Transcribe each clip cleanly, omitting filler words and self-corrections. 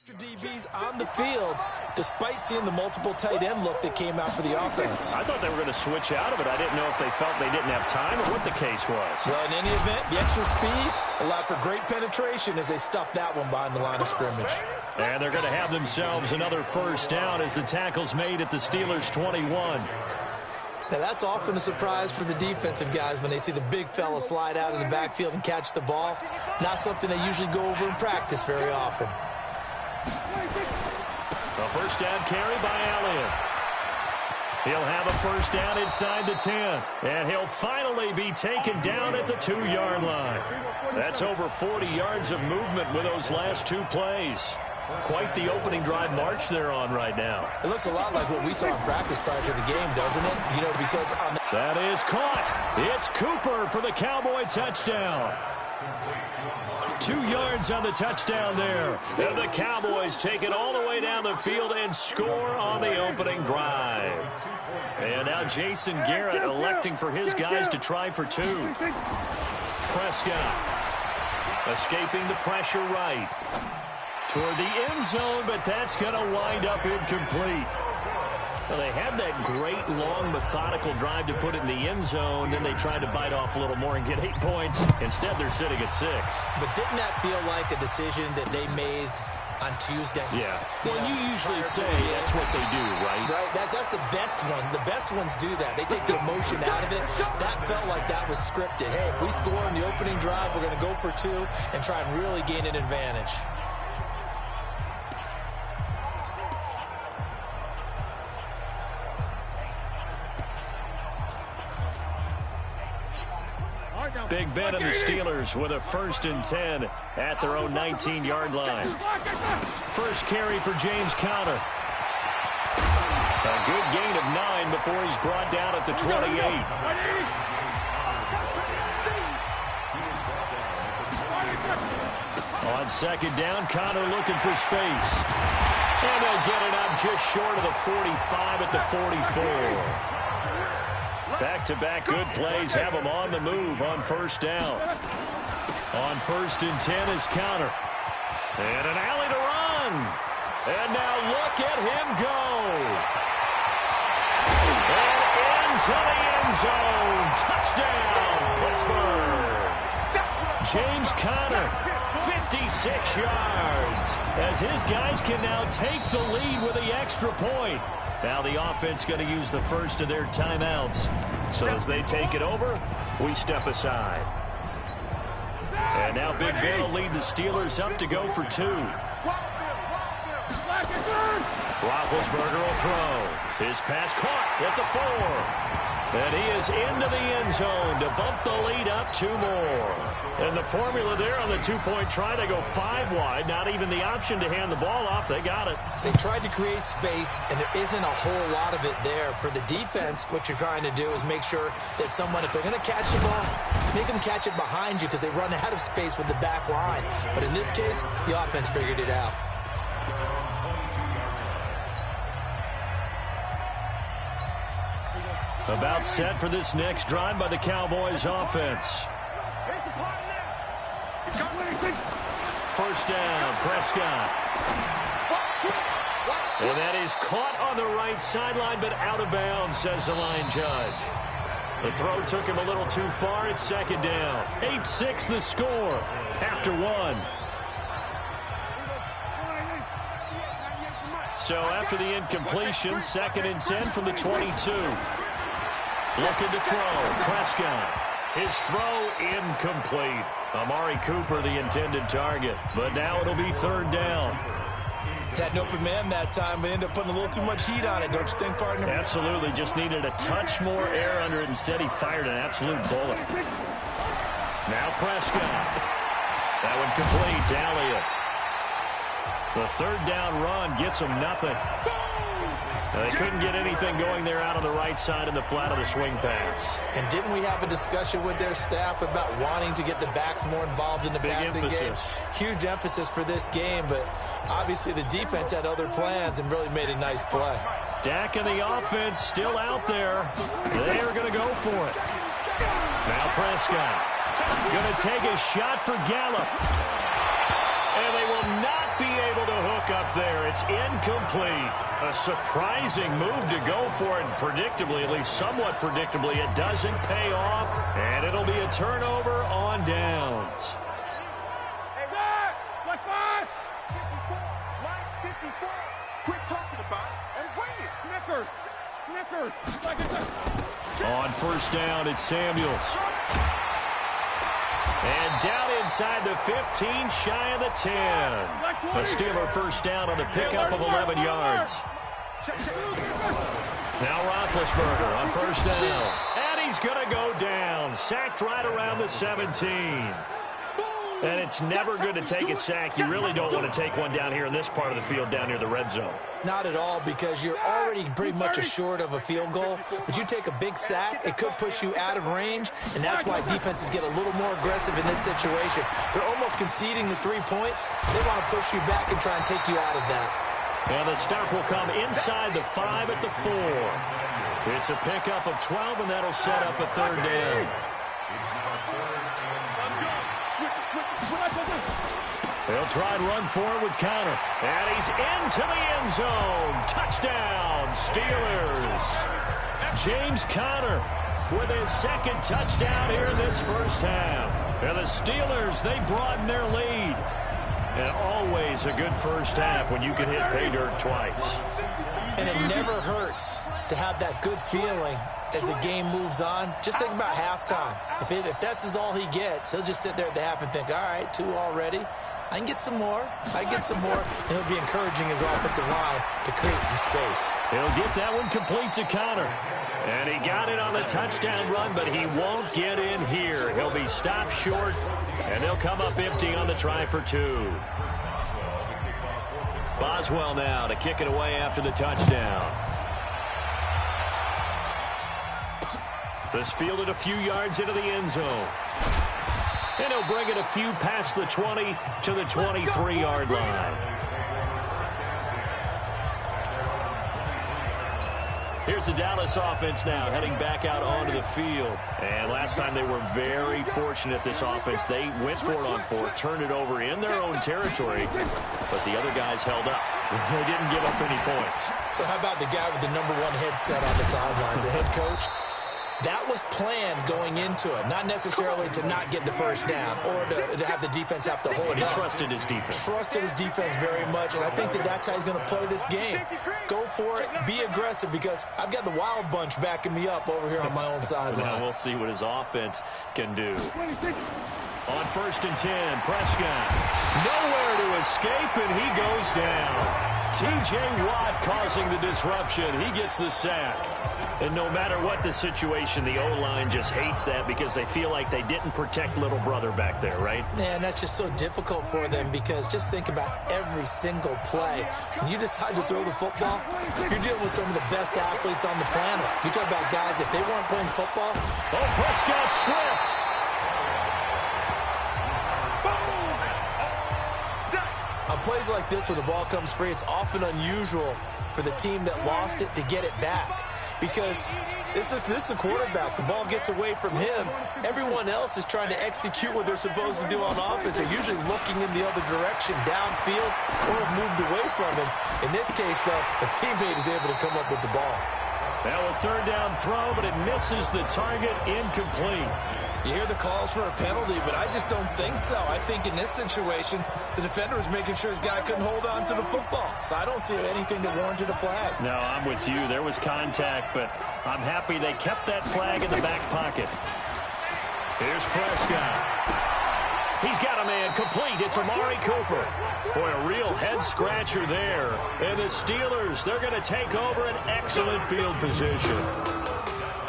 Extra DBs on the field, despite seeing the multiple tight end look that came out for the offense. I thought they were going to switch out of it. I didn't know if they felt they didn't have time or what the case was. Well, in any event, the extra speed allowed for great penetration as they stuffed that one behind the line of scrimmage. And they're going to have themselves another first down as the tackle's made at the Steelers' 21. Now, that's often a surprise for the defensive guys when they see the big fella slide out of the backfield and catch the ball. Not something they usually go over in practice very often. A first down carry by Elliott. He'll have a first down inside the 10. And he'll finally be taken down at the 2-yard line. That's over 40 yards of movement with those last two plays. Quite the opening drive march they're on right now. It looks a lot like what we saw in practice prior to the game, doesn't it? You know, because on that is caught. It's Cooper for the Cowboy touchdown. 2 yards on the touchdown there. And the Cowboys take it all the way down the field and score on the opening drive. And now Jason Garrett electing for his guys to try for two. Prescott escaping the pressure right. Toward the end zone, but that's going to wind up incomplete. Well, they had that great, long, methodical drive to put it in the end zone. Then they tried to bite off a little more and get 8 points. Instead, they're sitting at 6. But didn't that feel like a decision that they made on Tuesday? Yeah. Well, you usually say that's what they do, right? Right. That's the best one. The best ones do that. They take the emotion out of it. That felt like that was scripted. Hey, if we score in the opening drive, we're going to go for 2 and try and really gain an advantage. Big Ben and the Steelers with a 1st and 10 at their own 19-yard line. First carry for James Conner. A good gain of 9 before he's brought down at the 28. On 2nd down, Conner looking for space. And they'll get it up just short of the 45 at the 44. Back-to-back good plays have them on the move on 1st down. On 1st and 10 is Conner. And an alley to run. And now look at him go. And into the end zone. Touchdown, Pittsburgh. James Conner, 56 yards. As his guys can now take the lead with the extra point. Now the offense going to use the first of their timeouts. So as they take it over, we step aside. And now Big Ben will lead the Steelers up to go for 2. Roethlisberger will throw. His pass caught at the 4. And he is into the end zone to bump the lead up 2 more. And the formula there on the 2-point try, they go 5 wide. Not even the option to hand the ball off. They got it. They tried to create space, and there isn't a whole lot of it there. For the defense, what you're trying to do is make sure that if they're going to catch the ball, make them catch it behind you because they run out of space with the back line. But in this case, the offense figured it out. About set for this next drive by the Cowboys offense. First down, Prescott. And that is caught on the right sideline, but out of bounds, says the line judge. The throw took him a little too far. It's 2nd down. 8-6 the score after 1. So after the incompletion, 2nd and 10 from the 22. Looking to throw. Prescott. His throw incomplete. Amari Cooper, the intended target. But now it'll be 3rd down. Had an open man that time, but ended up putting a little too much heat on it, don't you think, partner? Absolutely. Just needed a touch more air under it. Instead, he fired an absolute bullet. Now Prescott. That one complete to Elliott. The 3rd down run gets him nothing. They couldn't get anything going there out on the right side in the flat of the swing pass. And didn't we have a discussion with their staff about wanting to get the backs more involved in the passing game? Huge emphasis for this game, but obviously the defense had other plans and really made a nice play. Dak and the offense still out there. They are going to go for it. Now Prescott going to take a shot for Gallup. And they will not be able to hook up there. It's incomplete. A surprising move to go for it. Predictably, at least somewhat predictably, it doesn't pay off. And it'll be a turnover on downs. Hey, guys! Like 5! 54! Line 54! Quit talking about it and bring it! Snickers! Snickers! Like On first down, it's Samuels. And down inside the 15, shy of the 10. A Steeler first down on the pickup of 11 yards. Now Roethlisberger on first down. And he's going to go down. Sacked right around the 17. And it's never good to take a sack. You really don't want to take one down here in this part of the field, down near the red zone. Not at all, because you're already pretty much assured of a field goal. But you take a big sack, it could push you out of range, and that's why defenses get a little more aggressive in this situation. They're almost conceding the 3 points. They want to push you back and try and take you out of that. And the stop will come inside the 5 at the 4. It's a pickup of 12, and that'll set up a third down. They'll try and run forward with Conner. And he's into the end zone. Touchdown, Steelers. James Conner with his second touchdown here in this first half. And the Steelers, they broaden their lead. And always a good first half when you can hit pay dirt twice. And it never hurts to have that good feeling as the game moves on. Just think about halftime. If that's all he gets, he'll just sit there at the half and think, all right, 2 already. I can get some more. I can get some more. And he'll be encouraging his offensive line to create some space. He'll get that one complete to Conner. And he got it on the touchdown run, but he won't get in here. He'll be stopped short, and they'll come up empty on the try for 2. Boswell now to kick it away after the touchdown. This fielded a few yards into the end zone. And he'll bring it a few past the 20 to the 23-yard line. Here's the Dallas offense now heading back out onto the field. And last time they were very fortunate, this offense. They went for it on 4, turned it over in their own territory, but the other guys held up. They didn't give up any points. So how about the guy with the #1 headset on the sidelines, the head coach? That was planned going into it, not necessarily to not get the first down or to have the defense have to hold But he up. trusted his defense. Trusted his defense very much, and I think that's how he's going to play this game. Go for it, be aggressive, because I've got the wild bunch backing me up over here on my own sideline. Now we'll see what his offense can do. On first and 10, Prescott. Nowhere to escape, and he goes down. T.J. Watt causing the disruption. He gets the sack. And no matter what the situation, the O-line just hates that because they feel like they didn't protect little brother back there, right? Man, that's just so difficult for them, because just think about every single play. When you decide to throw the football, you're dealing with some of the best athletes on the planet. You talk about guys, if they weren't playing football. Oh, Prescott stripped. On plays like this where the ball comes free, it's often unusual for the team that lost it to get it back. Because this is the quarterback. The ball gets away from him. Everyone else is trying to execute what they're supposed to do on offense. They're usually looking in the other direction, downfield, or have moved away from him. In this case, though, a teammate is able to come up with the ball. Now a third down throw, but it misses the target, incomplete. You hear the calls for a penalty, but I just don't think so. I think in this situation, the defender was making sure his guy couldn't hold on to the football. So I don't see anything that warranted a flag. No, I'm with you. There was contact, but I'm happy they kept that flag in the back pocket. Here's Prescott. He's got a man complete. It's Amari Cooper. Boy, a real head-scratcher there. And the Steelers, they're going to take over an excellent field position.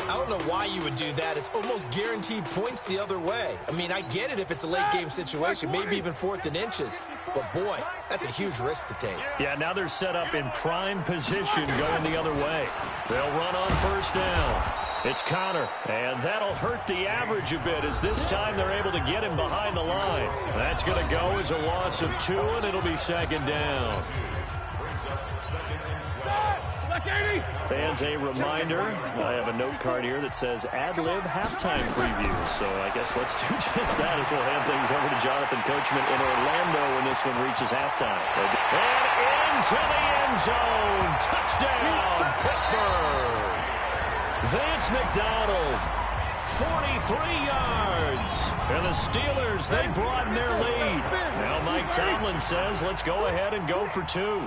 I don't know why you would do that. It's almost guaranteed points the other way. I mean, I get it if it's a late-game situation, maybe even 4th and inches. But, boy, that's a huge risk to take. Yeah, now they're set up in prime position going the other way. They'll run on first down. It's Conner, and that'll hurt the average a bit as this time they're able to get him behind the line. That's going to go as a loss of 2, and it'll be second down. Fans, a reminder, I have a note card here that says ad-lib halftime preview. So I guess let's do just that as we'll hand things over to Jonathan Coachman in Orlando when this one reaches halftime. And into the end zone. Touchdown, Pittsburgh. Vance McDonald, 43 yards. And the Steelers, they broaden their lead. Now Mike Tomlin says, let's go ahead and go for two.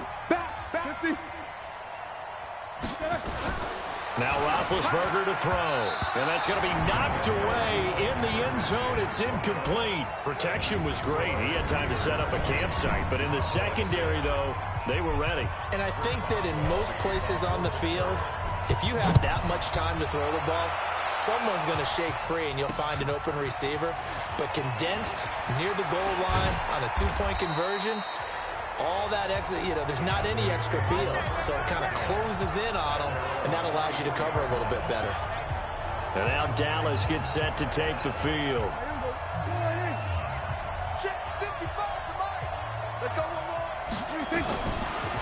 Now Roethlisberger to throw. And that's going to be knocked away in the end zone. It's incomplete. Protection was great. He had time to set up a campsite. But in the secondary, though, they were ready. And I think that in most places on the field, if you have that much time to throw the ball, someone's going to shake free and you'll find an open receiver. But condensed near the goal line on a two-point conversion, all that exit, there's not any extra field. So it kind of closes in on them, and that allows you to cover a little bit better. And now Dallas gets set to take the field.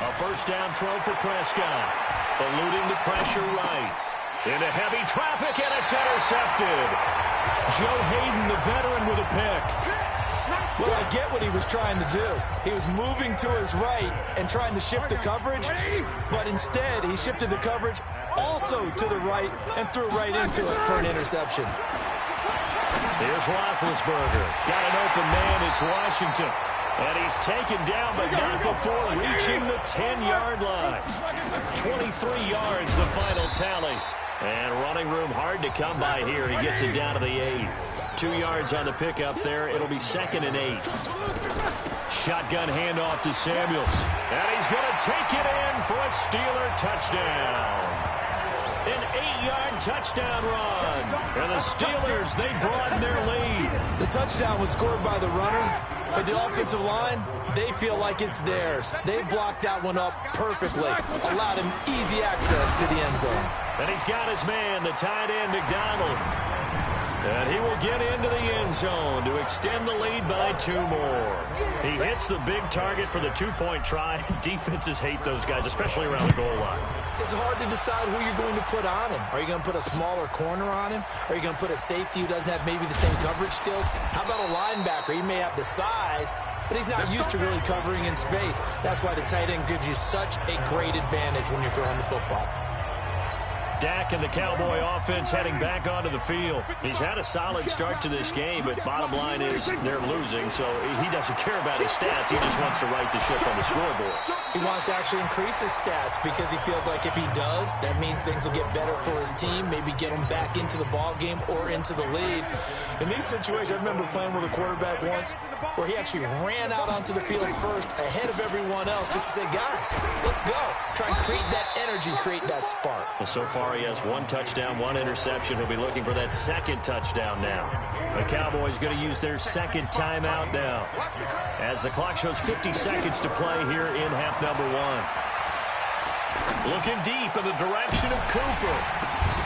A first down throw for Prescott. Eluding the pressure right. Into heavy traffic, and it's intercepted. Joe Hayden, the veteran, with a pick. Well, I get what he was trying to do. He was moving to his right and trying to shift the coverage, but instead he shifted the coverage also to the right and threw right into it for an interception. Here's Roethlisberger. Got an open man. It's Washington. And he's taken down, but not before reaching the 10-yard line. 23 yards, the final tally. And running room hard to come by here. He gets it down to the 8. 2 yards on the pickup there. It'll be 2nd and 8. Shotgun handoff to Samuels. And he's going to take it in for a Steeler touchdown. An 8-yard touchdown run. And the Steelers, they broaden their lead. The touchdown was scored by the runner, but the offensive line, they feel like it's theirs. They blocked that one up perfectly. Allowed him easy access to the end zone. And he's got his man, the tight end, McDonald. And he will get into the end zone to extend the lead by 2 more. He hits the big target for the 2-point try. Defenses hate those guys, especially around the goal line. It's hard to decide who you're going to put on him. Are you going to put a smaller corner on him? Are you going to put a safety who doesn't have maybe the same coverage skills? How about a linebacker? He may have the size, but he's not used to really covering in space. That's why the tight end gives you such a great advantage when you're throwing the football. Dak and the Cowboy offense heading back onto the field. He's had a solid start to this game, but bottom line is they're losing, so he doesn't care about his stats. He just wants to right the ship on the scoreboard. He wants to actually increase his stats because he feels like if he does, that means things will get better for his team, maybe get him back into the ball game or into the lead. In these situations, I remember playing with a quarterback once where he actually ran out onto the field first ahead of everyone else just to say, guys, let's go. Try and create that energy, create that spark. Well, so far he has 1 touchdown, 1 interception. He'll be looking for that 2nd touchdown now. The Cowboys going to use their 2nd timeout now as the clock shows 50 seconds to play here in half number 1. Looking deep in the direction of Cooper.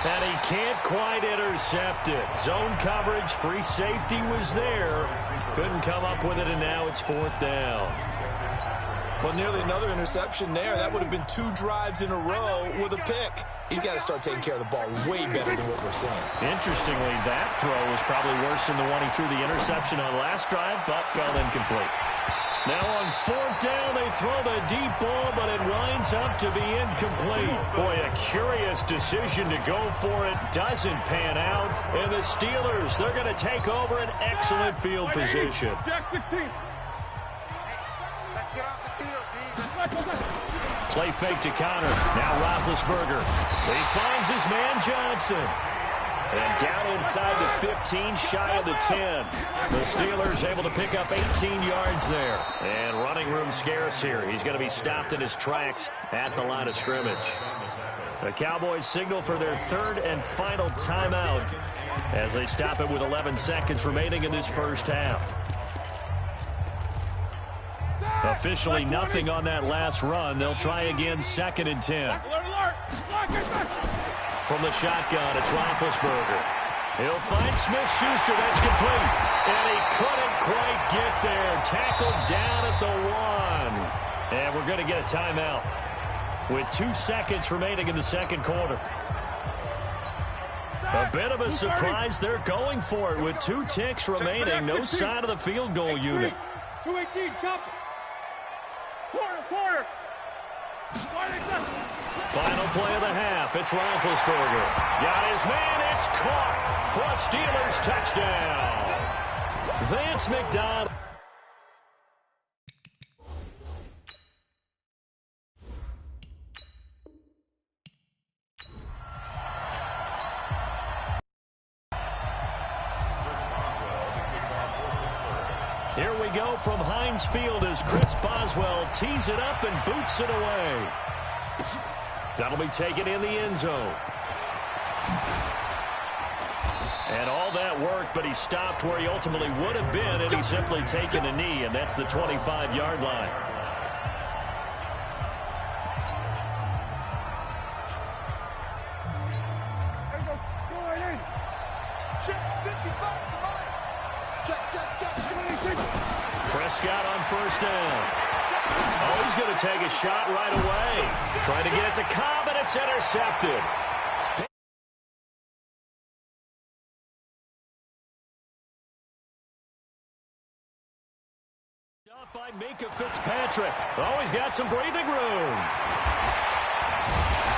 And he can't quite intercept it. Zone coverage, free safety was there. Couldn't come up with it, and now it's 4th down. Well, nearly another interception there. That would have been 2 drives in a row with a pick. He's got to start taking care of the ball way better than what we're seeing. Interestingly, that throw was probably worse than the one he threw the interception on last drive, but fell incomplete. Now on 4th down, they throw the deep ball, but it winds up to be incomplete. Boy, a curious decision to go for it. Doesn't pan out. And the Steelers, they're going to take over an excellent field position. Play fake to Connor. Now Roethlisberger. He finds his man Johnson. And down inside the 15, shy of the 10. The Steelers able to pick up 18 yards there. And running room scarce here. He's going to be stopped in his tracks at the line of scrimmage. The Cowboys signal for their 3rd and final timeout as they stop it with 11 seconds remaining in this first half. Officially nothing on that last run. They'll try again 2nd and 10. From the shotgun, it's Roethlisberger. He'll find Smith-Schuster. That's complete. And he couldn't quite get there. Tackled down at the 1. And we're going to get a timeout. with 2 seconds remaining in the second quarter. A bit of a surprise. They're going for it with 2 ticks remaining. No sign of the field goal unit. 218, jump. Quarter. Final play of the half. It's Roethlisberger. Got his man. It's caught for a Steelers touchdown. Vance McDonald. Here we go from Heinz Field as Chris Boswell tees it up and boots it away. That'll be taken in the end zone. And all that work, but he stopped where he ultimately would have been, and he's simply taken a knee, and that's the 25-yard line. Prescott on first down. Oh, he's going to take a shot right away. Trying to get it to Cobb, and it's intercepted. Up by Minka Fitzpatrick. Oh, he's got some breathing room.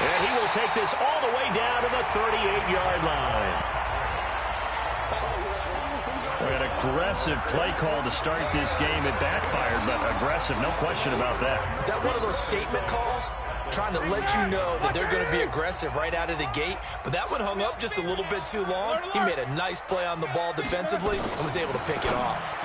And he will take this all the way down to the 38-yard line. An aggressive play call to start this game. It backfired, but aggressive, no question about that. Is that one of those statement calls? Trying to let you know that they're going to be aggressive right out of the gate, but that one hung up just a little bit too long. He made a nice play on the ball defensively and was able to pick it off.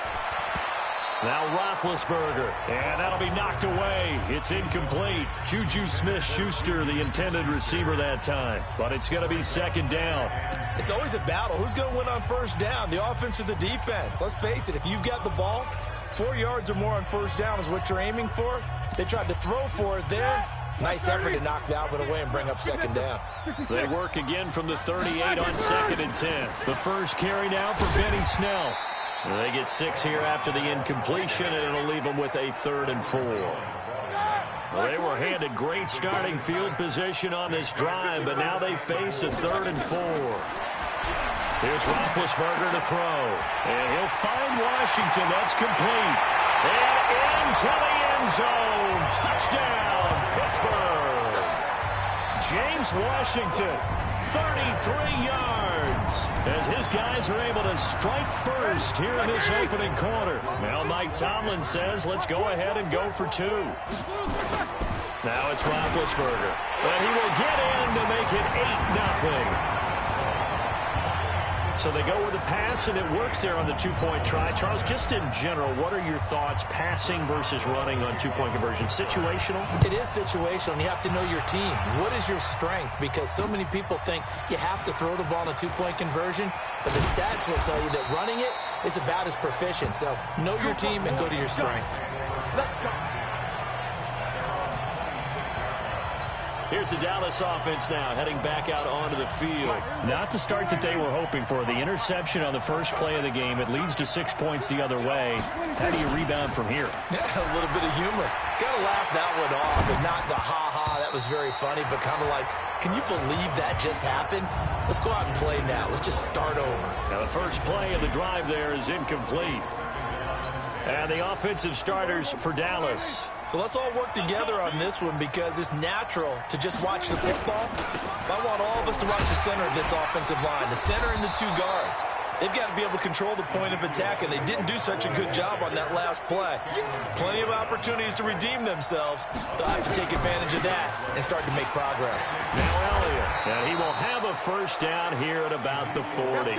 Now Roethlisberger, and that'll be knocked away. It's incomplete. Juju Smith-Schuster, the intended receiver that time, but it's going to be second down. It's always a battle. Who's going to win on first down, the offense or the defense? Let's face it, if you've got the ball, 4 yards or more on first down is what you're aiming for. They tried to throw for it there. Nice effort to knock that one away and bring up second down. They work again from the 38 on 2nd and 10. The first carry now for Benny Snell. They get 6 here after the incompletion, and it'll leave them with a 3rd and 4. Well, they were handed great starting field position on this drive, but now they face a 3rd and 4. Here's Roethlisberger to throw, and he'll find Washington. That's complete. And into the end zone. Touchdown, Pittsburgh. James Washington, 33 yards, as his guys are able to strike first here in this opening quarter. Now Mike Tomlin says, let's go ahead and go for 2. Now it's Roethlisberger, but he will get in to make it 8-0. So they go with the pass, and it works there on the 2-point try. Charles, just in general, what are your thoughts, passing versus running on 2-point conversion? Situational? It is situational, and you have to know your team. What is your strength? Because so many people think you have to throw the ball in a 2-point conversion, but the stats will tell you that running it is about as proficient. So know your team and go to your strength. Let's go. Here's the Dallas offense now, heading back out onto the field. Not the start that they were hoping for. The interception on the first play of the game. It leads to 6 points the other way. How do you rebound from here? Yeah, a little bit of humor. Got to laugh that one off, and not the ha-ha, that was very funny, but kind of like, can you believe that just happened? Let's go out and play now. Let's just start over. Now the first play of the drive there is incomplete. And the offensive starters for Dallas. So let's all work together on this one because it's natural to just watch the football. I want all of us to watch the center of this offensive line, the center and the 2 guards. They've got to be able to control the point of attack, and they didn't do such a good job on that last play. Plenty of opportunities to redeem themselves. They'll have to take advantage of that and start to make progress. Now Elliott, and he will have a first down here at about the 40.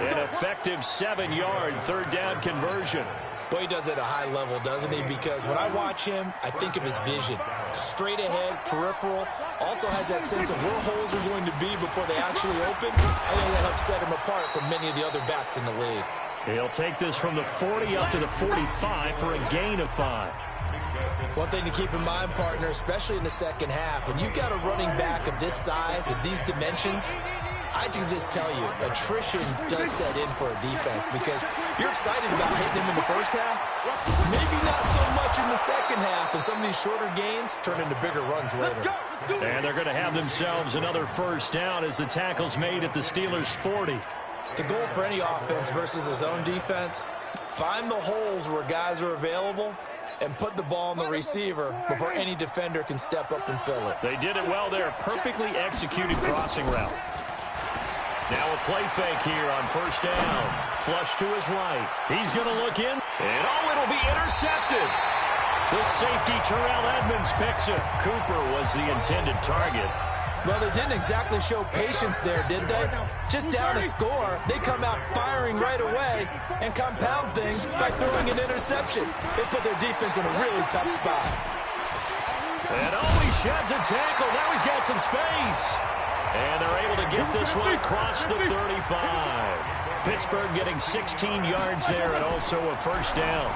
An effective 7-yard 3rd down conversion. Boy, he does it at a high level, doesn't he? Because when I watch him, I think of his vision. Straight ahead, peripheral. Also has that sense of where holes are going to be before they actually open. I think that helps set him apart from many of the other backs in the league. He'll take this from the 40 up to the 45 for a gain of 5. One thing to keep in mind, partner, especially in the second half, when you've got a running back of this size, of these dimensions, I can just tell you, attrition does set in for a defense because you're excited about hitting him in the first half. Maybe not so much in the second half, and some of these shorter gains turn into bigger runs later. And they're going to have themselves another first down as the tackle's made at the Steelers' 40. The goal for any offense versus a zone defense, find the holes where guys are available and put the ball on the receiver before any defender can step up and fill it. They did it well there. Perfectly executed crossing route. Now a play fake here on first down. Flush to his right. He's going to look in. And it'll be intercepted. The safety, Terrell Edmonds, picks it. Cooper was the intended target. Well, they didn't exactly show patience there, did they? Just down a score, they come out firing right away and compound things by throwing an interception. They put their defense in a really tough spot. And he sheds a tackle. Now he's got some space. And they're able to get this one across the 35. Pittsburgh getting 16 yards there and also a first down.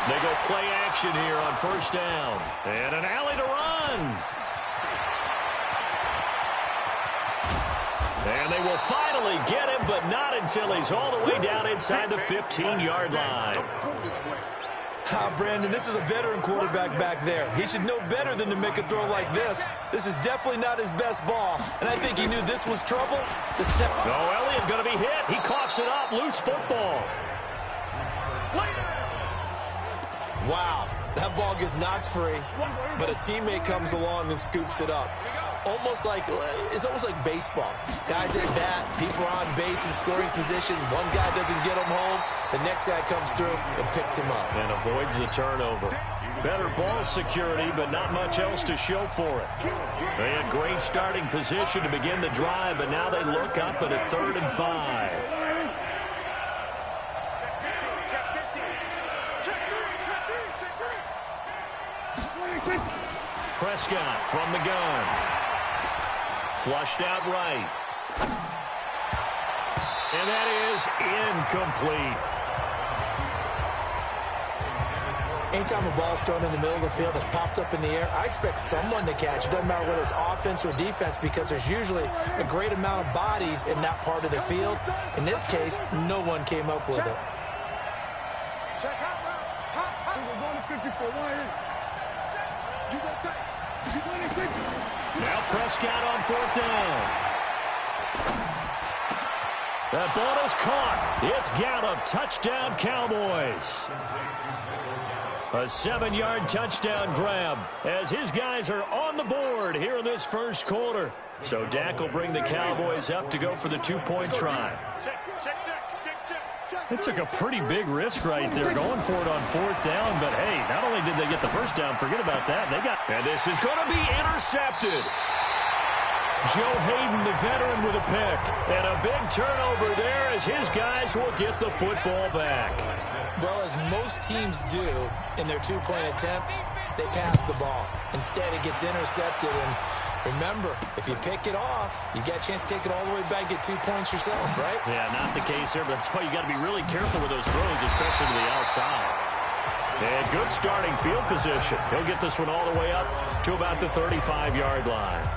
They go play action here on first down. And an alley to run. And they will finally get him, but not until he's all the way down inside the 15-yard line. Brandon, this is a veteran quarterback back there. He should know better than to make a throw like this. This is definitely not his best ball, and I think he knew this was trouble. Elliott going to be hit. He coughs it up. Loose football. Wow, that ball gets knocked free, but a teammate comes along and scoops it up. It's almost like baseball. Guys at bat, people are on base in scoring position. One guy doesn't get him home. The next guy comes through and picks him up. And avoids the turnover. Better ball security, but not much else to show for it. They had great starting position to begin the drive, but now they look up at a 3rd and 5. Prescott from the gun. Flushed out right. And that is incomplete. Anytime a ball's thrown in the middle of the field that's popped up in the air, I expect someone to catch it. Doesn't matter whether it's offense or defense, because there's usually a great amount of bodies in that part of the field. In this case, no one came up with it. Now Prescott on 4th down. That ball is caught. It's Gallup. Touchdown, Cowboys. A 7-yard touchdown grab as his guys are on the board here in this first quarter. So Dak will bring the Cowboys up to go for the 2-point try. They took a pretty big risk right there going for it on 4th down. But, hey, not only did they get the first down, forget about that. And this is going to be intercepted. Joe Hayden, the veteran, with a pick. And a big turnover there as his guys will get the football back. Well, as most teams do in their 2-point attempt, they pass the ball. Instead, it gets intercepted. And remember, if you pick it off, you get a chance to take it all the way back, get 2 points yourself, right? Yeah, not the case here, but that's why you got to be really careful with those throws, especially to the outside. And good starting field position. He'll get this one all the way up to about the 35-yard line.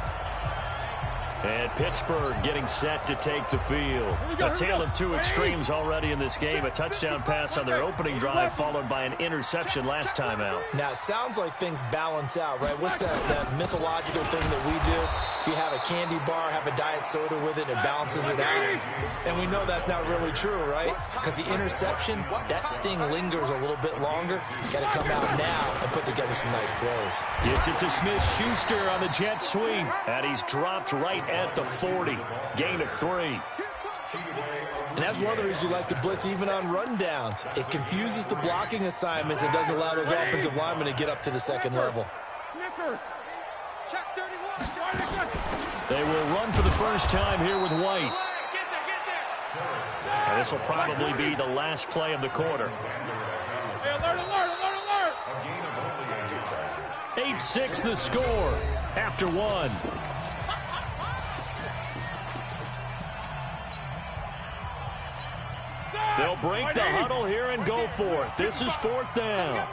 And Pittsburgh getting set to take the field. A tale of two extremes already in this game. A touchdown pass on their opening drive followed by an interception last time out. Now, it sounds like things balance out, right? What's that mythological thing that we do? If you have a candy bar, have a diet soda with it, it balances it out. And we know that's not really true, right? Because the interception, that sting lingers a little bit longer. Got to come out now and put together some nice plays. Gets it to Smith-Schuster on the jet sweep. And he's dropped right at the 40. Gain of 3. And that's one of the reasons you like to blitz even on rundowns. It confuses the blocking assignments. It doesn't allow those offensive linemen to get up to the second level. They will run for the first time here with White. And this will probably be the last play of the quarter. 8-6 the score after 1. They'll break the huddle here and go for it. This is 4th down.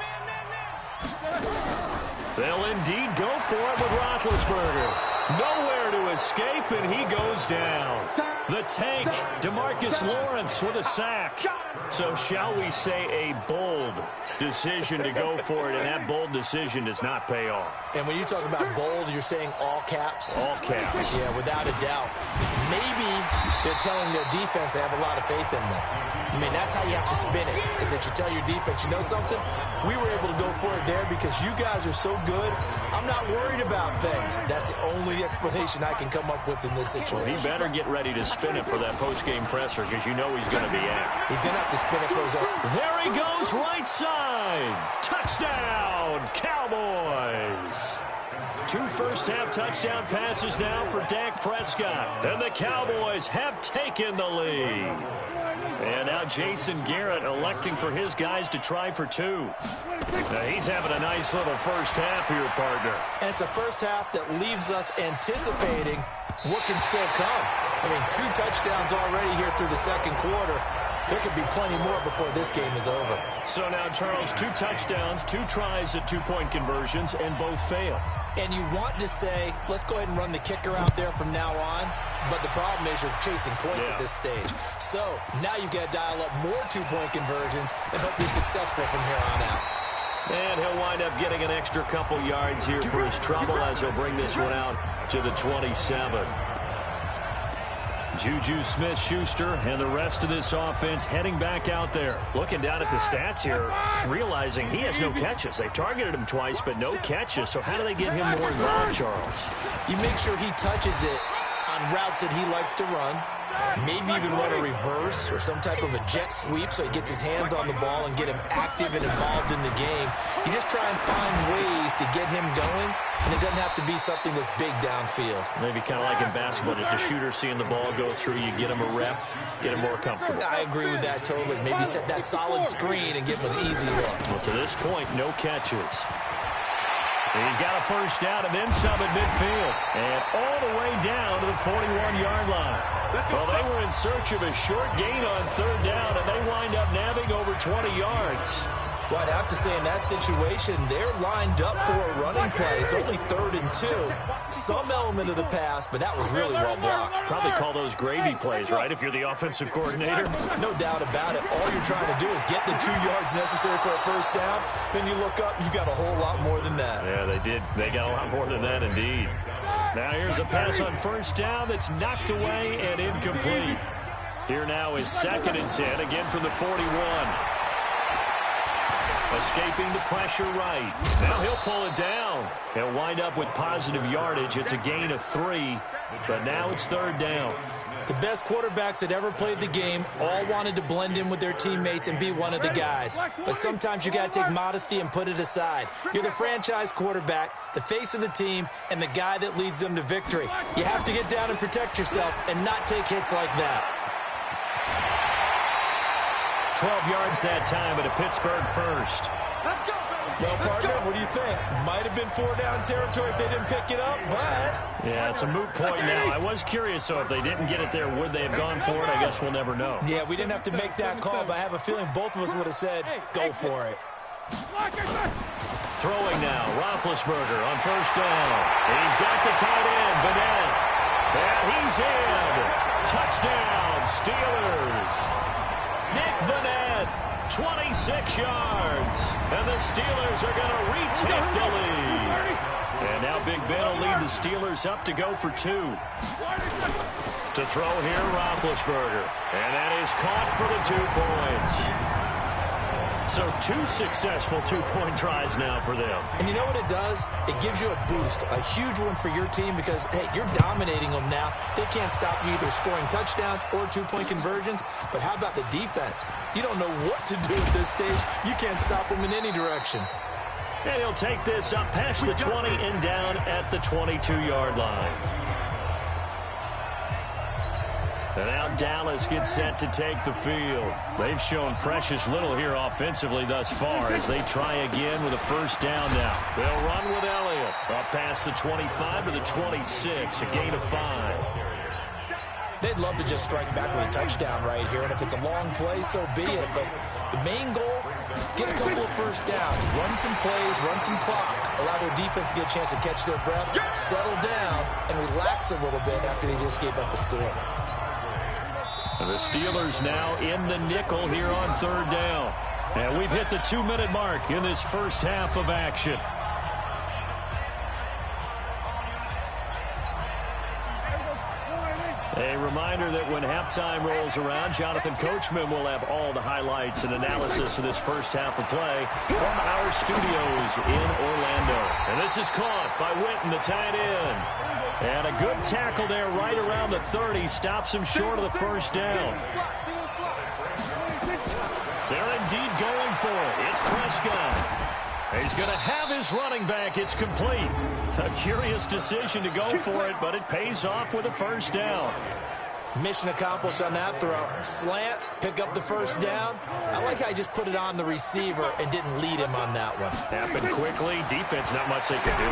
They'll indeed go for it with Roethlisberger. Nowhere to escape, and he goes down. The tank, DeMarcus Lawrence with a sack. So shall we say a bold decision to go for it, and that bold decision does not pay off. And when you talk about bold, you're saying all caps? All caps. Yeah, without a doubt. Maybe they're telling their defense they have a lot of faith in them. I mean, that's how you have to spin it, is that you tell your defense, you know something? We were able to go for it there because you guys are so good. I'm not worried about things. That's the only explanation I can come up with in this situation. Well, he better get ready to spin it for that post-game presser because you know he's going to be out. He's going to have to spin it for his own. There he goes, right side. Touchdown, Cowboys. 2 first-half touchdown passes now for Dak Prescott. And the Cowboys have taken the lead. And now Jason Garrett electing for his guys to try for 2. Now he's having a nice little first half here, partner. And it's a first half that leaves us anticipating what can still come. I mean, 2 touchdowns already here through the second quarter. There could be plenty more before this game is over. So now, Charles, 2 touchdowns, 2 tries at 2-point conversions, and both fail. And you want to say, let's go ahead and run the kicker out there from now on. But the problem is you're chasing points at this stage. So now you've got to dial up more 2-point conversions and hope you're successful from here on out. And he'll wind up getting an extra couple yards here for his trouble as he'll bring this one out to the 27. Juju Smith-Schuster and the rest of this offense heading back out there. Looking down at the stats here, realizing he has no catches. They've targeted him twice, but no catches. So how do they get him more involved, Charles? You make sure he touches it on routes that he likes to run. Maybe even run a reverse or some type of a jet sweep so he gets his hands on the ball and get him active and involved in the game. You just try and find ways to get him going, and it doesn't have to be something that's big downfield. Maybe kind of like in basketball, just a shooter seeing the ball go through, you get him a rep, get him more comfortable. I agree with that totally. Maybe set that solid screen and give him an easy look. Well, to this point, no catches. He's got a first down and then some at midfield. And all the way down to the 41-yard line. Well, they were in search of a short gain on 3rd down, and they wind up nabbing over 20 yards. Well, I'd have to say in that situation, they're lined up for a running play. It's only 3rd and 2. Some element of the pass, but that was really well blocked. Probably call those gravy plays, right, if you're the offensive coordinator? No doubt about it. All you're trying to do is get the 2 yards necessary for a first down. Then you look up, you got a whole lot more than that. Yeah, they did. They got a lot more than that, indeed. Now here's a pass on first down that's knocked away and incomplete. Here now is 2nd and 10, again from the 41. Escaping the pressure right. Now he'll pull it down. He'll wind up with positive yardage. It's a gain of 3, but now it's 3rd down. The best quarterbacks that ever played the game all wanted to blend in with their teammates and be one of the guys. But sometimes you got to take modesty and put it aside. You're the franchise quarterback, the face of the team, and the guy that leads them to victory. You have to get down and protect yourself and not take hits like that. 12 yards that time at a Pittsburgh first. Well, partner, what do you think? Might have been 4-down territory if they didn't pick it up, but... Yeah, it's a moot point now. I was curious, so if they didn't get it there, would they have gone for it? I guess we'll never know. Yeah, we didn't have to make that call, but I have a feeling both of us would have said, go for it. Throwing now, Roethlisberger on first down. He's got the tight end, Vanette. And he's in. Touchdown, Steelers. Nick Vanette, 26 yards. And the Steelers are going to retake the lead. And now Big Ben will lead the Steelers up to go for 2. To throw here, Roethlisberger. And that is caught for the 2 points. So 2 successful 2-point tries now for them. And you know what it does? It gives you a boost, a huge one for your team because, hey, you're dominating them now. They can't stop you either scoring touchdowns or 2-point conversions. But how about the defense? You don't know what to do at this stage. You can't stop them in any direction. And he'll take this up past the 20 and down at the 22-yard line. And now Dallas gets set to take the field. They've shown precious little here offensively thus far as they try again with a first down now. They'll run with Elliott. Up past the 25 to the 26, a gain of 5. They'd love to just strike back with a touchdown right here, and if it's a long play, so be it. But the main goal, get a couple of first downs, run some plays, run some clock, allow their defense to get a chance to catch their breath, settle down, and relax a little bit after they just gave up a score. The Steelers now in the nickel here on third down. And we've hit the 2-minute mark in this first half of action. A reminder that when halftime rolls around, Jonathan Coachman will have all the highlights and analysis of this first half of play from our studios in Orlando. And this is caught by Witten, the tight end. And a good tackle there right around the 30. Stops him short of the first down. They're indeed going for it. It's Prescott. He's going to have his running back. It's complete. A curious decision to go for it, but it pays off with a first down. Mission accomplished on that throw. Slant, pick up the first down. I like how he just put it on the receiver and didn't lead him on that one. Happened quickly. Defense, not much they could do.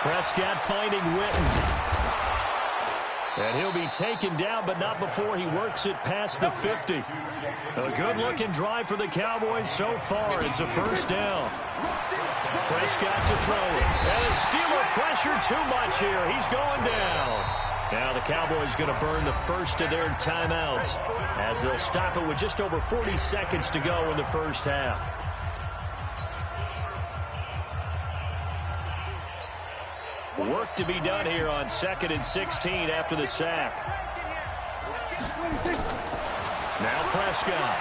Prescott finding Witten. And he'll be taken down, but not before he works it past the 50. A good-looking drive for the Cowboys so far. It's a first down. Prescott to throw it. And the Steeler pressure too much here. He's going down. Now the Cowboys going to burn the first of their timeouts as they'll stop it with just over 40 seconds to go in the first half. Work to be done here on 2nd and 16 after the sack. Now Prescott.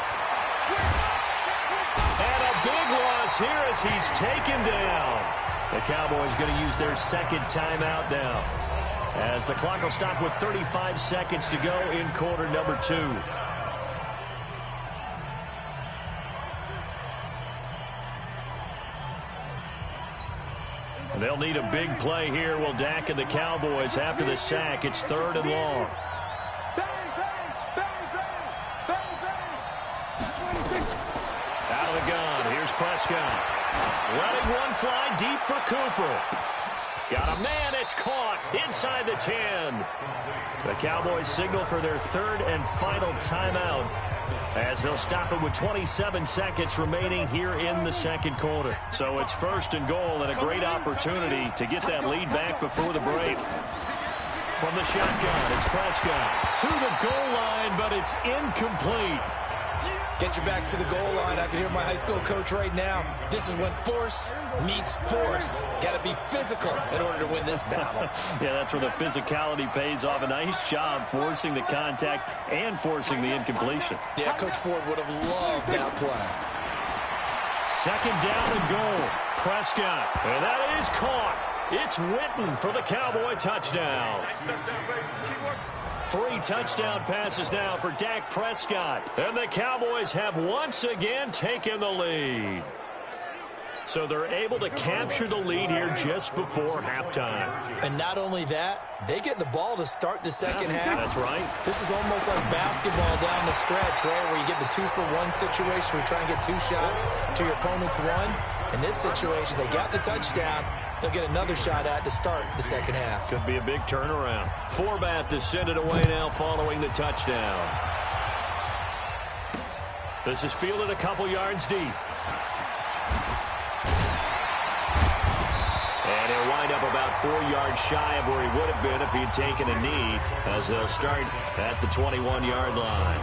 And a big loss here as he's taken down. The Cowboys going to use their second timeout now, as the clock will stop with 35 seconds to go in quarter number 2. They'll need a big play here, will Dak and the Cowboys after the sack. It's 3rd and long. Out of the gun, here's Prescott. Letting one fly deep for Cooper. Got a man, it's caught inside the 10. The Cowboys signal for their 3rd and final timeout, as they'll stop it with 27 seconds remaining here in the second quarter. So it's 1st and goal, and a great opportunity to get that lead back before the break. From the shotgun, it's Prescott to the goal line, but it's incomplete. Get your backs to the goal line. I can hear my high school coach right now. This is when force meets force. Got to be physical in order to win this battle. Yeah, that's where the physicality pays off. A nice job forcing the contact and forcing the incompletion. Yeah, Coach Ford would have loved that play. 2nd down and goal. Prescott. And that is caught. It's Witten for the Cowboy touchdown. 3 touchdown passes now for Dak Prescott. And the Cowboys have once again taken the lead. So they're able to capture the lead here just before halftime. And not only that, they get the ball to start the second half. That's right. This is almost like basketball down the stretch, right, where you get the 2-for-1 situation where you try and get 2 shots to your opponent's 1. In this situation, they got the touchdown. They'll get another shot at to start the second half. Could be a big turnaround. Forbat to send it away now following the touchdown. This is fielded a couple yards deep. And he'll wind up about 4 yards shy of where he would have been if he had taken a knee, as they'll start at the 21-yard line.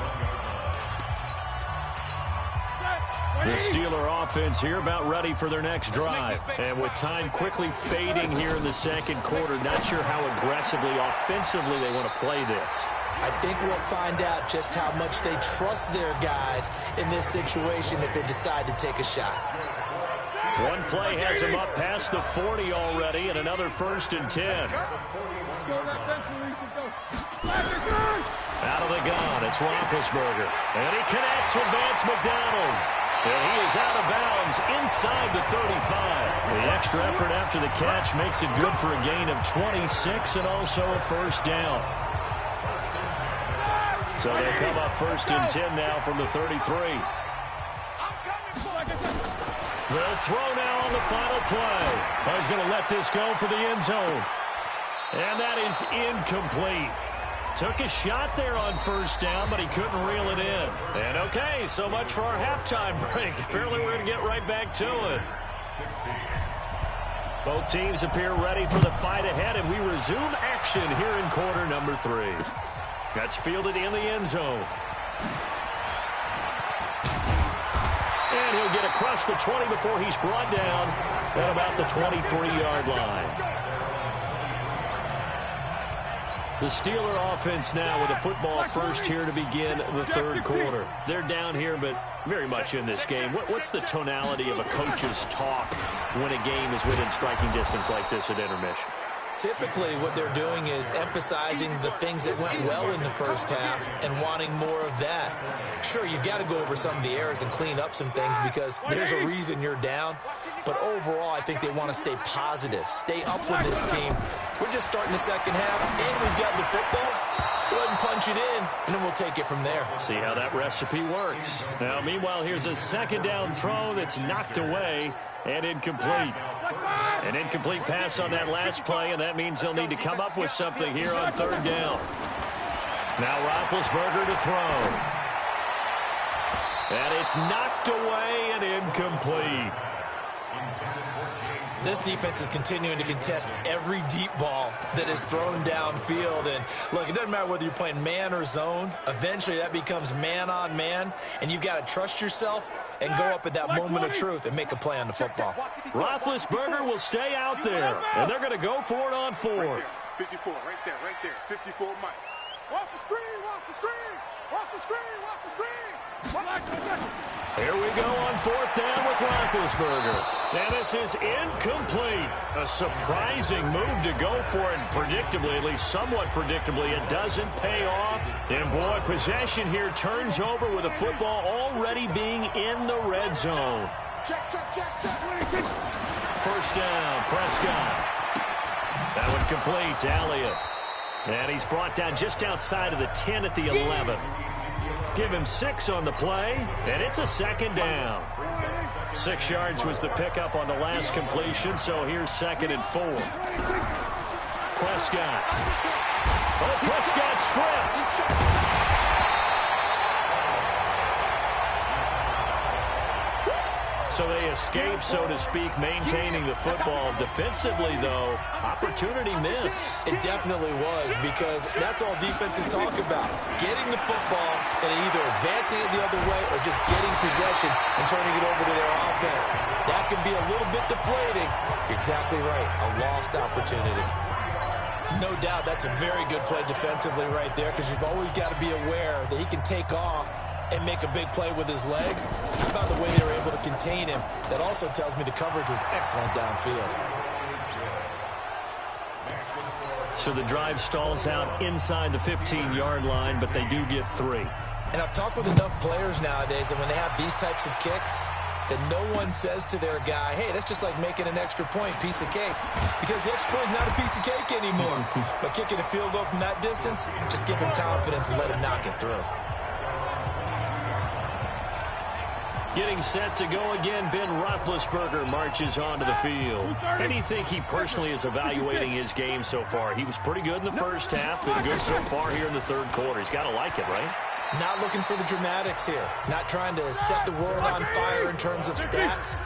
The Steeler offense here about ready for their next drive. And with time quickly fading here in the second quarter, not sure how aggressively, offensively they want to play this. I think we'll find out just how much they trust their guys in this situation if they decide to take a shot. One play has him up past the 40 already, and another 1st and 10. Out of the gun, it's Roethlisberger. And he connects with Vance McDonald. And he is out of bounds inside the 35. The extra effort after the catch makes it good for a gain of 26 and also a first down. So they'll come up 1st and 10 now from the 33. They'll throw now on the final play. He's going to let this go for the end zone. And that is incomplete. Took a shot there on 1st down, but he couldn't reel it in. And okay, so much for our halftime break. Apparently we're going to get right back to it. Both teams appear ready for the fight ahead, and we resume action here in quarter number 3. That's fielded in the end zone. And he'll get across the 20 before he's brought down at about the 23-yard line. The Steeler offense now with a football first here to begin the third quarter. They're down here, but very much in this game. What's the tonality of a coach's talk when a game is within striking distance like this at intermission? Typically, what they're doing is emphasizing the things that went well in the first half and wanting more of that. Sure, you've got to go over some of the errors and clean up some things because there's a reason you're down. But overall, I think they want to stay positive, stay up with this team. We're just starting the second half, and we've got the football. Let's go ahead and punch it in, and then we'll take it from there. See how that recipe works. Now, meanwhile, here's a second down throw that's knocked away and incomplete. An incomplete pass on that last play, and that means they'll need to come up with something here on third down. Now Roethlisberger to throw. And it's knocked away and incomplete. This defense is continuing to contest every deep ball that is thrown downfield. And, look, it doesn't matter whether you're playing man or zone. Eventually, that becomes man-on-man, and you've got to trust yourself and go up at that moment of truth and make a play on the football. Roethlisberger will stay out there, and they're going to go for it on fourth. 54, right there, 54, Mike. Watch the screen, watch the screen, watch the screen, watch the screen. Here we go on fourth down with Roethlisberger. And this is incomplete. A surprising move to go for it. Predictably, at least somewhat predictably, it doesn't pay off. And, boy, possession here turns over with the football already being in the red zone. Check. First down, Prescott. That one complete to Elliott. And he's brought down just outside of the 10 at the 11. Give him 6 on the play, and it's a second down. 6 yards was the pickup on the last completion, so here's 2nd and 4. Prescott. Oh, Prescott stripped. So they escape, so to speak, maintaining the football. Defensively, though, opportunity miss. It definitely was, because that's all defenses talk about. Getting the football and either advancing it the other way or just getting possession and turning it over to their offense. That can be a little bit deflating. You're exactly right. A lost opportunity. No doubt that's a very good play defensively right there, because you've always got to be aware that he can take off and make a big play with his legs. How about the way they were able to contain him? That also tells me the coverage was excellent downfield. So the drive stalls out inside the 15-yard line, but they do get 3. And I've talked with enough players nowadays that when they have these types of kicks, that no one says to their guy, hey, that's just like making an extra point, piece of cake. Because the extra point is not a piece of cake anymore. But kicking a field goal from that distance, just give him confidence and let him knock it through. Getting set to go again, Ben Roethlisberger marches onto the field. How do you think he personally is evaluating his game so far? He was pretty good in the first half, been good so far here in the third quarter. He's got to like it, right? Not looking for the dramatics here. Not trying to set the world on fire in terms of stats.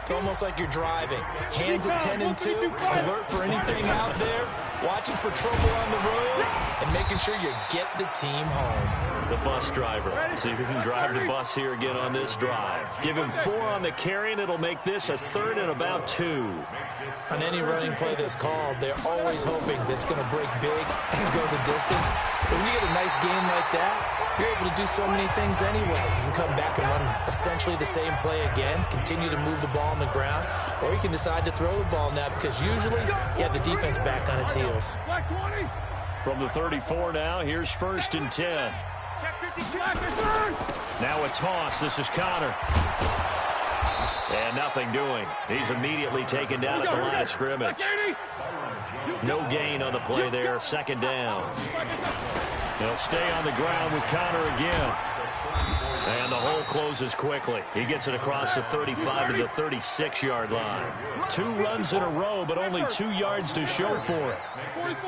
It's almost like you're driving. Hands at 10 and 2, alert for anything out there, watching for trouble on the road, and making sure you get the team home. The bus driver. See if he can drive the bus here again on this drive. Give him 4 on the carry, and it'll make this a 3rd and about 2. On any running play that's called, they're always hoping that it's going to break big and go the distance. But when you get a nice game like that, you're able to do so many things anyway. You can come back and run essentially the same play again, continue to move the ball on the ground, or you can decide to throw the ball now, because usually you have the defense back on its heels. From the 34 now, here's 1st and 10. Now a toss. This is Connor. And nothing doing. He's immediately taken down at the line of scrimmage. No gain on the play there. 2nd down. They'll stay on the ground with Connor again. And the hole closes quickly. He gets it across the 35 to the 36-yard line. 2 runs in a row, but only 2 yards to show for it.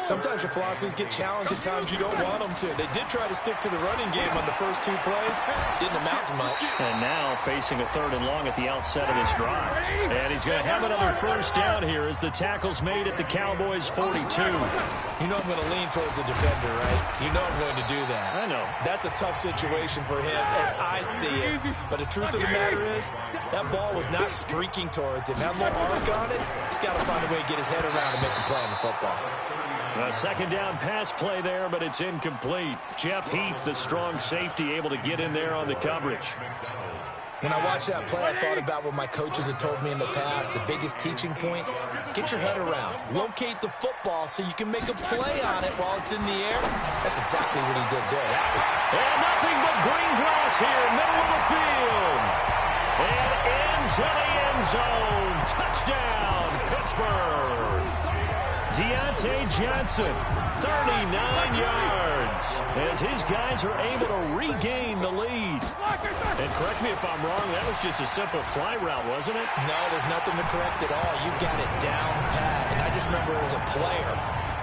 Sometimes your philosophies get challenged at times you don't want them to. They did try to stick to the running game on the first 2 plays. Didn't amount to much. And now facing a 3rd and long at the outset of this drive. And he's going to have another first down here as the tackle's made at the Cowboys' 42. You know I'm going to lean towards the defender, right? You know I'm going to do that. I know. That's a tough situation for him as I see it. But the truth of the matter is, that ball was not streaking towards him. That little arc on it, he's got to find a way to get his head around and make a play on the football. A 2nd down pass play there, but it's incomplete. Jeff Heath, the strong safety, able to get in there on the coverage. When I watched that play, I thought about what my coaches had told me in the past. The biggest teaching point, get your head around. Locate the football so you can make a play on it while it's in the air. That's exactly what he did there. That was... And nothing but green grass here, middle of the field. And into the end zone. Touchdown, Pittsburgh. Deontay Johnson, 39 yards, as his guys are able to regain the lead. And correct me if I'm wrong, that was just a simple fly route, wasn't it? No, there's nothing to correct at all. You got it down pat. And I just remember as a player,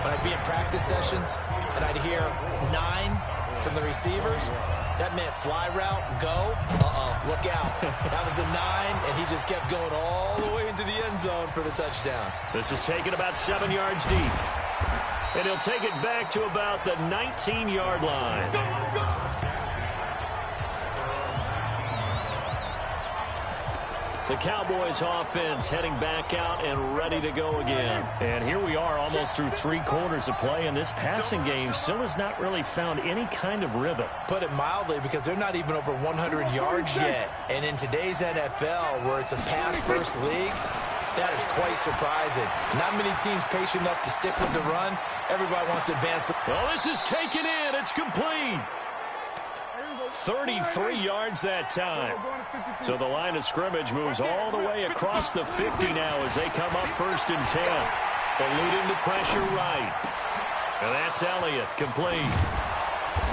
when I'd be in practice sessions, and I'd hear 9 from the receivers, that meant fly route, go, look out. That was the 9, and he just kept going all the way into the end zone for the touchdown. This is taken about 7 yards deep. And he'll take it back to about the 19-yard line. The Cowboys offense heading back out and ready to go again. And here we are almost through 3 quarters of play, and this passing game still has not really found any kind of rhythm. Put it mildly, because they're not even over 100 yards yet. And in today's NFL, where it's a pass-first league, that is quite surprising. Not many teams patient enough to stick with the run. Everybody wants to advance. Well, this is taken in. It's complete. 33 yards that time. So the line of scrimmage moves all the way across the 50 now as they come up 1st and 10. Eluding the pressure right. And that's Elliott, complete.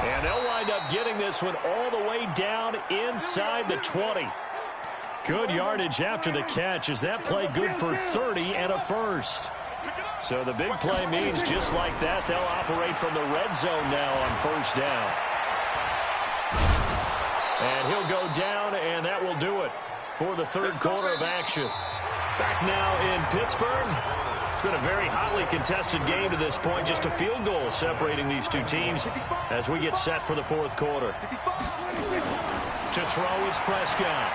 And they'll wind up getting this one all the way down inside the 20. Good yardage after the catch. Is that play good for 30 and a first? So the big play means just like that, they'll operate from the red zone now on 1st down. And he'll go down, and that will do it for the 3rd quarter of action. Back now in Pittsburgh. It's been a very hotly contested game to this point. Just a field goal separating these 2 teams as we get set for the 4th quarter. To throw is Prescott.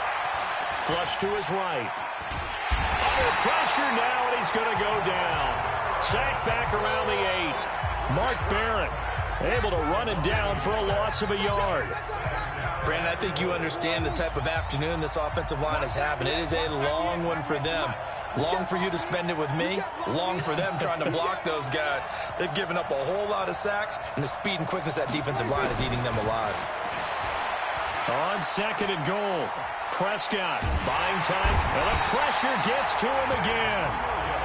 Flush to his right. Under pressure now, and he's going to go down. Sacked back around the 8. Mark Barrett able to run it down for a loss of a yard. Brandon, I think you understand the type of afternoon this offensive line is having. It is a long one for them. Long for you to spend it with me. Long for them trying to block those guys. They've given up a whole lot of sacks, and the speed and quickness of that defensive line is eating them alive. On 2nd and goal, Prescott buying time, and the pressure gets to him again.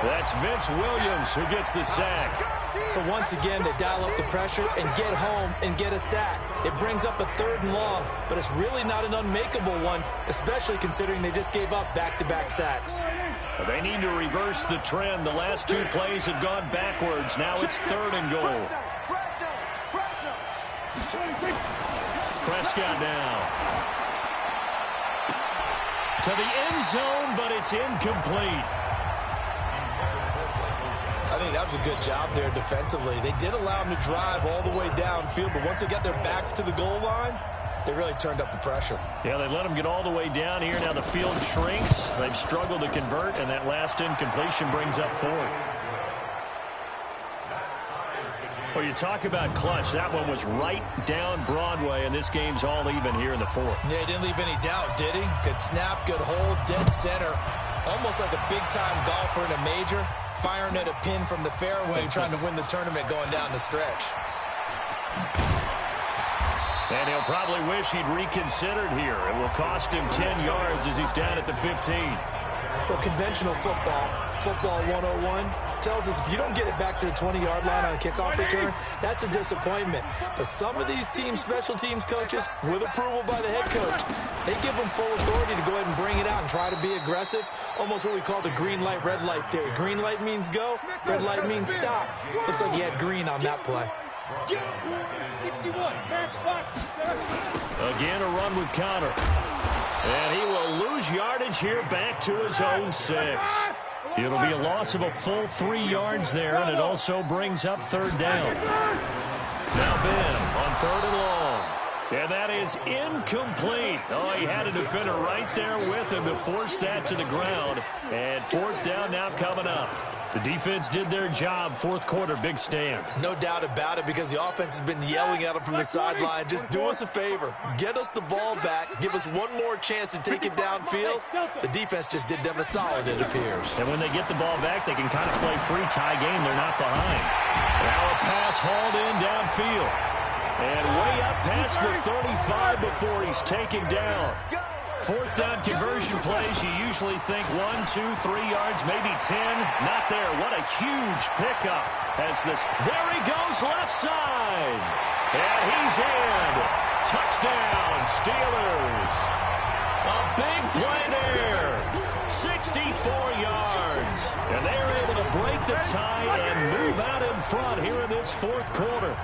That's Vince Williams who gets the sack. So once again, they dial up the pressure and get home and get a sack. It brings up a 3rd and long, but it's really not an unmakeable one, especially considering they just gave up back-to-back sacks. They need to reverse the trend. The last 2 plays have gone backwards. Now it's 3rd and goal. Prescott now. To the end zone, but it's incomplete. I think that was a good job there defensively. They did allow them to drive all the way downfield, but once they got their backs to the goal line, they really turned up the pressure. Yeah, they let them get all the way down here. Now the field shrinks. They've struggled to convert, and that last incompletion brings up 4th. Well, you talk about clutch. That one was right down Broadway, and this game's all even here in the 4th. Yeah, he didn't leave any doubt, did he? Good snap, good hold, dead center. Almost like a big-time golfer in a major, firing at a pin from the fairway, trying to win the tournament going down the stretch. And he'll probably wish he'd reconsidered here. It will cost him 10 yards as he's down at the 15. Well, conventional football 101, tells us if you don't get it back to the 20-yard line on a kickoff return, that's a disappointment. But some of these special teams coaches, with approval by the head coach, they give them full authority to go ahead and bring it out and try to be aggressive, almost what we call the green light, red light theory. Green light means go, red light means stop. Looks like he had green on that play. Again, a run with Connor. And he will lose yardage here back to his own 6. It'll be a loss of a full 3 yards there, and it also brings up third down. Now Ben on third and long. And that is incomplete. Oh, he had a defender right there with him to force that to the ground. And fourth down now coming up. The defense did their job. Fourth quarter, big stand. No doubt about it, because the offense has been yelling at them from the sideline. Just do us a favor. Get us the ball back. Give us one more chance to take it downfield. The defense just did them a solid, it appears. And when they get the ball back, they can kind of play free tie game. They're not behind. Now a pass hauled in downfield. And way up past the 35 before he's taken down. Fourth down conversion plays, you usually think 1, 2, 3 yards, maybe 10. Not there. What a huge pickup as this. There he goes, left side. And he's in. Touchdown, Steelers. A big play there. 64 yards. And they're able to break the tie and move out in front here in this fourth quarter.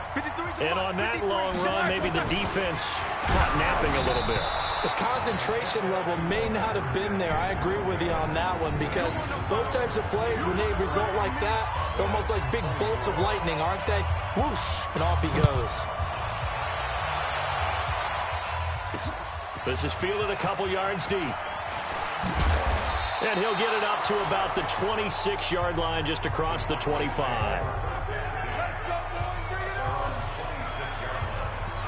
And on that long run, maybe the defense caught napping a little bit. The concentration level may not have been there. I agree with you on that one, because those types of plays, when they result like that, they're almost like big bolts of lightning, aren't they? Whoosh, and off he goes. This is fielded a couple yards deep. And he'll get it up to about the 26-yard line, just across the 25.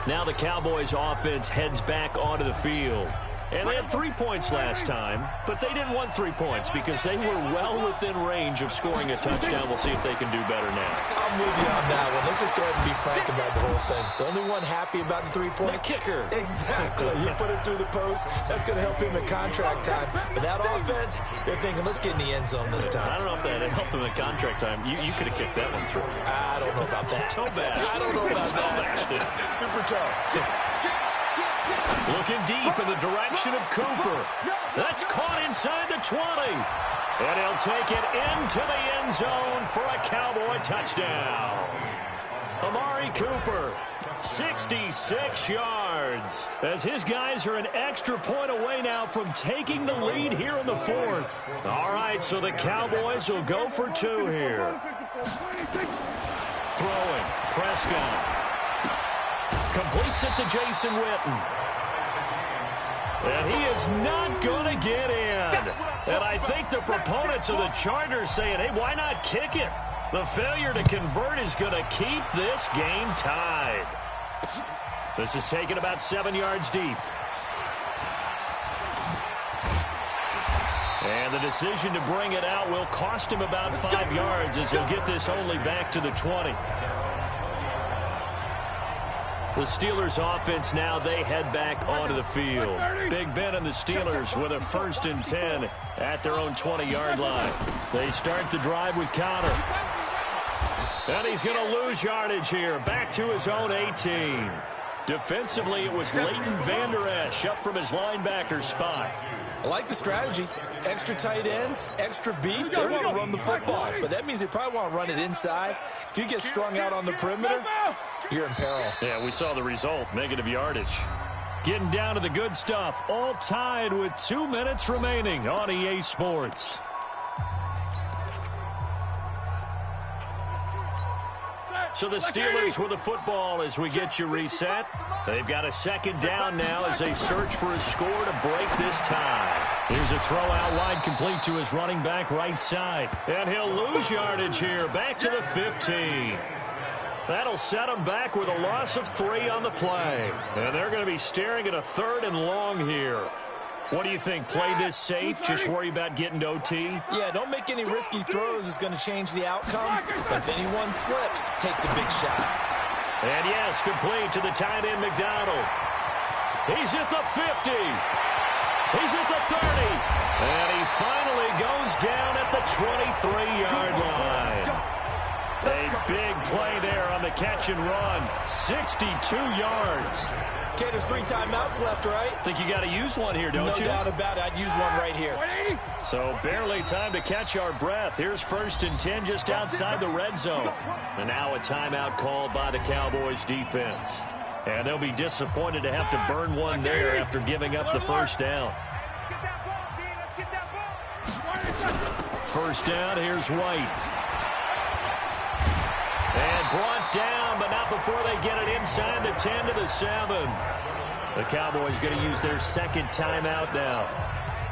Now the Cowboys offense heads back onto the field. And they had 3 points last time, but they didn't want 3 points because they were well within range of scoring a touchdown. We'll see if they can do better now. I'm with you on that one. Let's just go ahead and be frank about the whole thing. The only one happy about the 3-point. The kicker. Exactly. You put it through the post. That's going to help him in contract time. But that offense, they're thinking, let's get in the end zone this time. I don't know if that helped him in contract time. You could have kicked that one through. I don't know about that. Toe bash. I don't know about that. Super toe. Looking deep in the direction of Cooper. That's caught inside the 20. And he'll take it into the end zone for a Cowboy touchdown. Amari Cooper, 66 yards. As his guys are an extra point away now from taking the lead here in the fourth. All right, so the Cowboys will go for 2 here. Throwing, Prescott. Completes it to Jason Witten. And he is not going to get in. And I think the proponents of the Chargers saying, hey, why not kick it? The failure to convert is going to keep this game tied. This is taken about 7 yards deep. And the decision to bring it out will cost him about 5 yards as he'll get this only back to the 20. The Steelers offense now, they head back onto the field. Big Ben and the Steelers with a 1st and 10 at their own 20-yard line. They start the drive with Connor. And he's going to lose yardage here, back to his own 18. Defensively, it was Leighton Vander Esch up from his linebacker spot. I like the strategy. Extra tight ends, extra beef. They want to run the football, but that means they probably want to run it inside. If you get strung out on the perimeter, you're in peril. Yeah, we saw the result, negative yardage. Getting down to the good stuff, all tied with 2 minutes remaining on EA Sports. So the Steelers with the football as we get you reset. They've got a 2nd down now as they search for a score to break this tie. Here's a throw out wide complete to his running back right side. And he'll lose yardage here, back to the 15. That'll set him back with a loss of 3 on the play. And they're going to be staring at a 3rd and long here. What do you think? Play this safe? Just worry about getting to OT? Yeah, don't make any risky throws. It's going to change the outcome. But if anyone slips, take the big shot. And yes, complete to the tight end, McDonald. He's at the 50. He's at the 30. And he finally goes down at the 23-yard line. A big play there on the catch and run. 62 yards. Okay, there's 3 timeouts left, right? Think you got to use one here, don't you? No doubt about it. I'd use one right here. So barely time to catch our breath. Here's 1st and 10 just outside the red zone. And now a timeout called by the Cowboys defense. And they'll be disappointed to have to burn one there after giving up the first down. First down, here's White. And brought down, but not before they get it inside the 10 to the 7. The Cowboys going to use their 2nd timeout now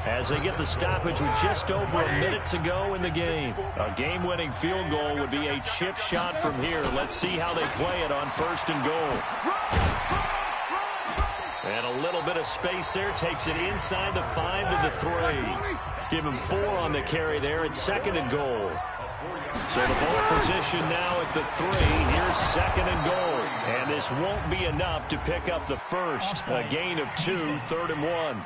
as they get the stoppage with just over a minute to go in the game. A game-winning field goal would be a chip shot from here. Let's see how they play it on 1st and goal. And a little bit of space there. Takes it inside the 5 to the 3. Give him 4 on the carry there at 2nd and goal. So the ball position now at the 3. Here's 2nd and goal. And this won't be enough to pick up the first. A gain of 2, 3rd and 1.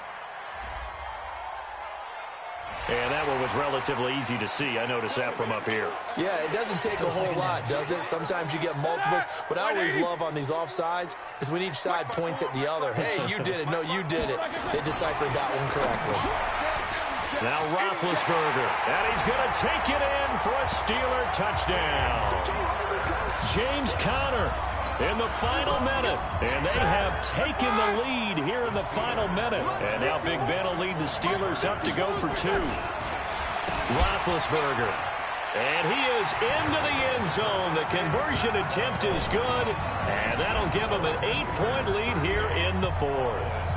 And that one was relatively easy to see. I noticed that from up here. Yeah, it doesn't take a whole lot, does it? Sometimes you get multiples. What I always love on these offsides is when each side points at the other. Hey, you did it. No, you did it. They deciphered that one correctly. Now Roethlisberger, and he's going to take it in for a Steeler touchdown. James Conner in the final minute, and they have taken the lead here in the final minute. And now Big Ben will lead the Steelers up to go for 2. Roethlisberger, and he is into the end zone. The conversion attempt is good, and that'll give him an 8-point lead here in the 4th.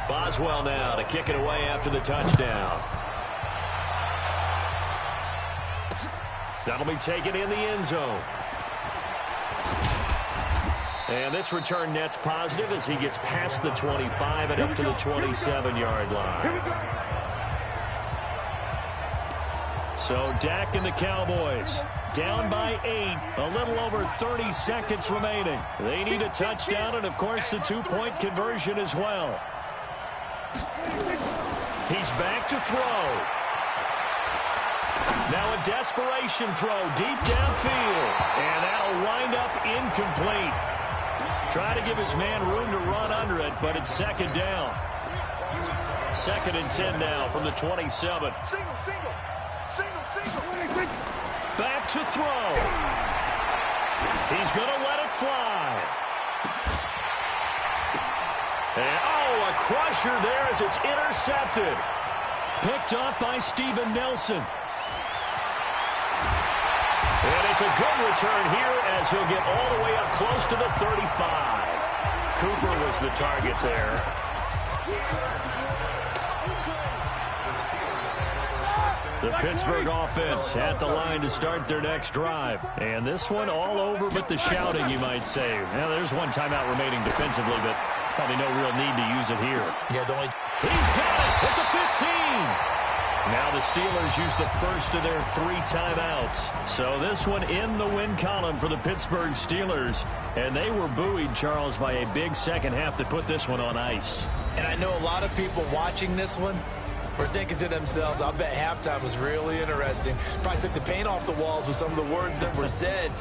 Boswell now to kick it away after the touchdown. That'll be taken in the end zone. And this return net's positive as he gets past the 25 and up to the 27-yard line. So Dak and the Cowboys down by 8, a little over 30 seconds remaining. They need a touchdown and, of course, the 2-point conversion as well. He's back to throw. Now a desperation throw deep downfield. And that'll wind up incomplete. Try to give his man room to run under it, but it's 2nd down. 2nd and 10 now from the 27. Back to throw. He's going to let it fly. And, a crusher there as it's intercepted. Picked up by Steven Nelson. And it's a good return here as he'll get all the way up close to the 35. Cooper was the target there. The Pittsburgh offense at the line to start their next drive. And this one all over but the shouting, you might say. Now, there's one timeout remaining defensively, but probably no real need to use it here. Yeah, he's got it at the 15. Now the Steelers use the first of their 3 timeouts. So this one in the win column for the Pittsburgh Steelers. And they were buoyed, Charles, by a big second half to put this one on ice. And I know a lot of people watching this one were thinking to themselves, I bet halftime was really interesting. Probably took the paint off the walls with some of the words that were said.